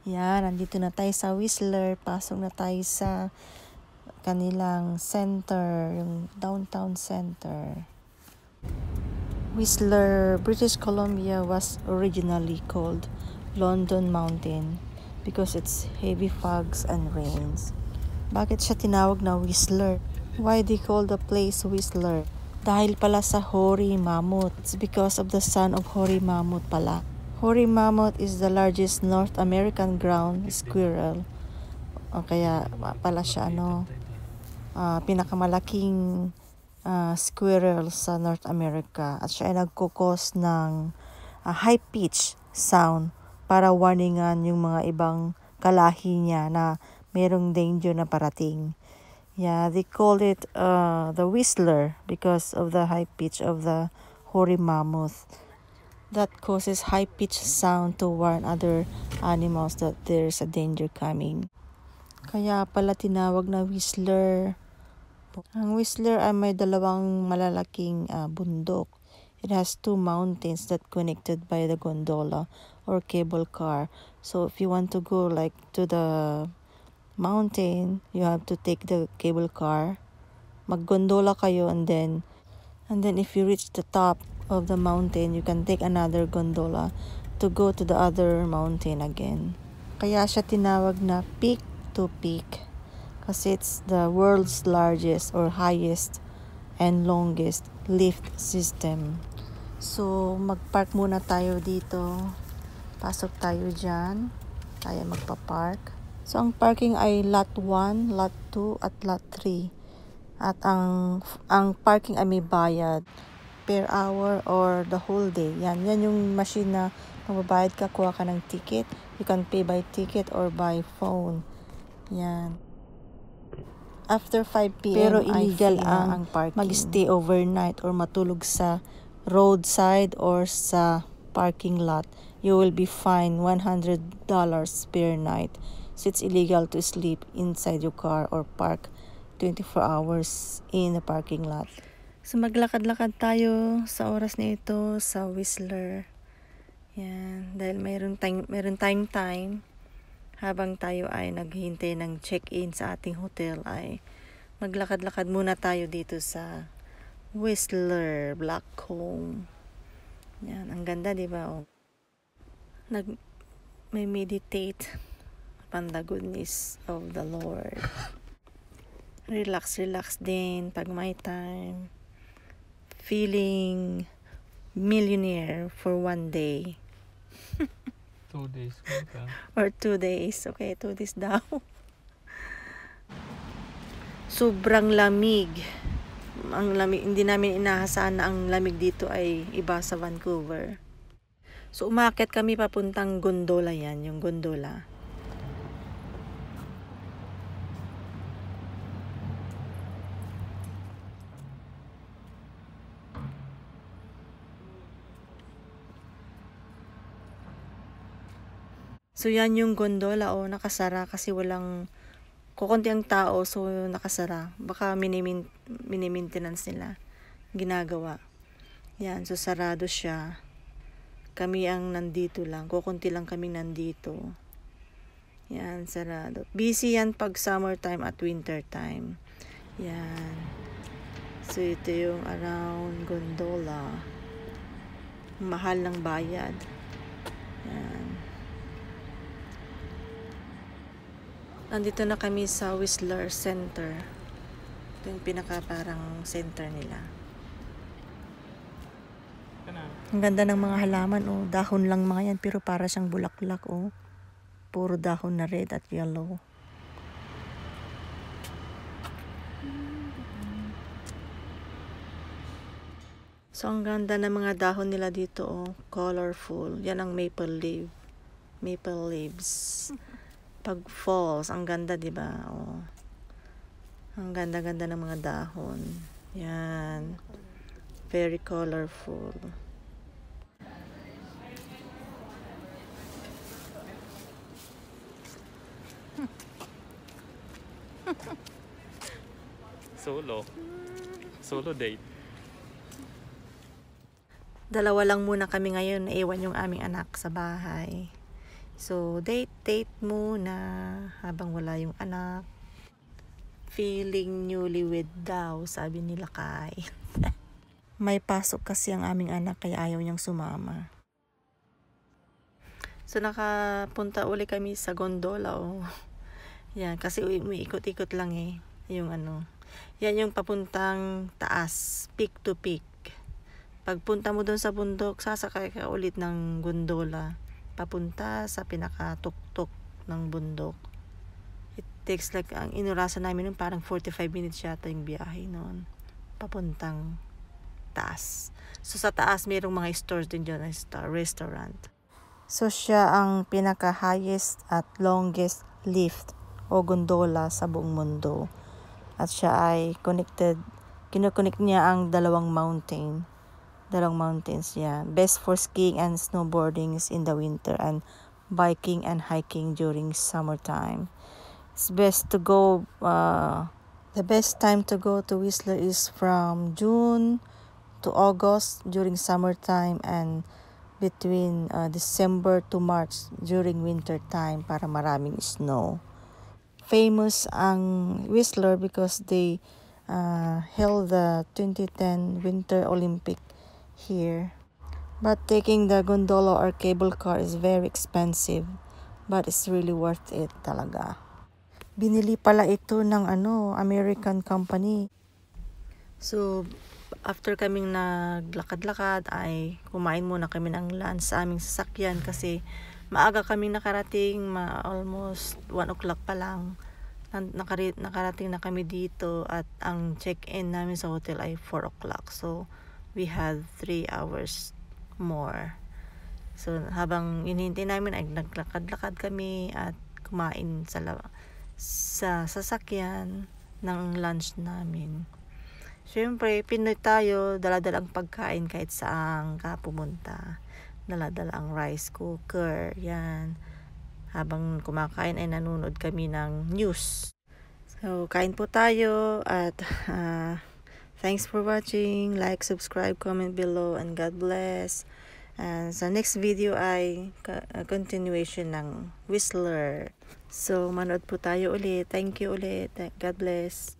Yan, nandito na tayo sa Whistler. Pasok na tayo sa kanilang center, yung downtown center. Whistler, British Columbia was originally called London Mountain because it's heavy fogs and rains. Bakit siya tinawag na Whistler? Why they call the place Whistler? Dahil pala sa Hoary Mammoth. It's because of the son of Hoary Mammoth pala. Hoary Mammoth is the largest North American ground squirrel. O kaya pala siya pinakamalaking squirrel sa North America. At siya ay nagkukos ng high pitch sound para warningan yung mga ibang kalahi niya na merong danger na parating. Yeah, they call it the Whistler because of the high pitch of the Hoary Mammoth. That causes high-pitched sound to warn other animals that there's a danger coming. Kaya pala tinawag na Whistler. Ang Whistler ay may dalawang malalaking bundok. It has two mountains that connected by the gondola or cable car. So if you want to go like to the mountain, you have to take the cable car. Mag-gondola kayo and then if you reach the top of the mountain, you can take another gondola to go to the other mountain again. Kaya siya tinawag na peak to peak kasi it's the world's largest or highest and longest lift system. So, mag-park muna tayo dito. Pasok tayo dyan. Tayo magpa-park. So, ang parking ay lot 1, lot 2, at lot 3. At ang parking ay may bayad per hour or the whole day. Yan yung machine na magbabayad ka, kuha ka ng ticket. You can pay by ticket or by phone. Yan. After 5 p.m. Pero illegal ang parking. Mag-stay overnight or matulog sa roadside or sa parking lot. You will be fined $100 per night. So it's illegal to sleep inside your car or park 24 hours in the parking lot. So maglakad-lakad tayo sa oras na ito sa Whistler. Yan, dahil meron tayong time habang tayo ay naghihintay ng check-in sa ating hotel ay maglakad-lakad muna tayo dito sa Whistler Blackcomb. Yan, ang ganda, di ba? Oh. May meditate upon the goodness of the Lord. Relax din pag may time. Feeling millionaire for 1 day. 2 days. Okay. Or 2 days. Okay, 2 days daw. Sobrang lamig. Ang lamig. Hindi namin inahasahan na ang lamig dito ay iba sa Vancouver. So, umakyat kami papuntang gondola yan. Yung gondola. So, yan yung gondola nakasara kasi walang kukunti ang tao, so nakasara. Baka mini-maintenance nila. Ginagawa. Yan, so sarado siya. Kami ang nandito lang. Kukunti lang kaming nandito. Yan, sarado. Busy yan pag summertime at wintertime. Yan. So, ito yung around gondola. Mahal ng bayad. Yan. Nandito na kami sa Whistler Center. Ito yung parang center nila. Ang ganda ng mga halaman, dahon lang mga yan, pero para siyang bulaklak, Puro dahon na red at yellow. So, ang ganda ng mga dahon nila dito, colorful. Yan ang maple leaves. Pag falls, ang ganda, di ba? Ang ganda-ganda ng mga dahon. Yan. Very colorful. Solo date. Dalawa lang muna kami ngayon. Naiwan yung aming anak sa bahay. So, date muna habang wala yung anak. Feeling newlywed daw, sabi nila Kai. May pasok kasi ang aming anak kaya ayaw niyang sumama. So, nakapunta uli kami sa gondola. Yan, kasi umiikot-ikot lang yung yan yung papuntang taas, peak to peak. Pagpunta mo doon sa bundok, sasakay ka ulit ng gondola papunta sa pinakatuktok ng bundok. It takes like, ang inurasan namin nun parang 45 minutes yata yung biyahe noon papuntang taas. So sa taas mayroong mga stores din dyan, restaurant. So siya ang pinaka highest at longest lift o gondola sa buong mundo. At siya ay kinoconnect niya ang dalawang mountains yan. Best for skiing and snowboarding in the winter and biking and hiking during summertime. It's best to go, the best time to go to Whistler is from June to August during summertime and between December to March during winter time para maraming snow. Famous ang Whistler because they held the 2010 Winter Olympic here. But taking the gondola or cable car is very expensive, but it's really worth it talaga. Binili pala ito ng American company. So after kaming naglakad-lakad ay kumain muna kami ng lunch sa aming sasakyan kasi maaga kaming nakarating, almost 1 o'clock pa lang. Nakarating na kami dito at ang check-in namin sa hotel ay 4 o'clock. So we had 3 hours more. So habang inihintay namin ay naglakad-lakad kami at kumain sa sasakyan ng lunch namin. Siyempre, Pinoy tayo, dala-dalang pagkain kahit saan ka pumunta. Dala-dala ang rice cooker, yan. Habang kumakain ay nanonood kami ng news. So, kain po tayo at thanks for watching. Like, subscribe, comment below, and God bless. And sa next video ay continuation ng Whistler. So, manood po tayo ulit. Thank you ulit. God bless.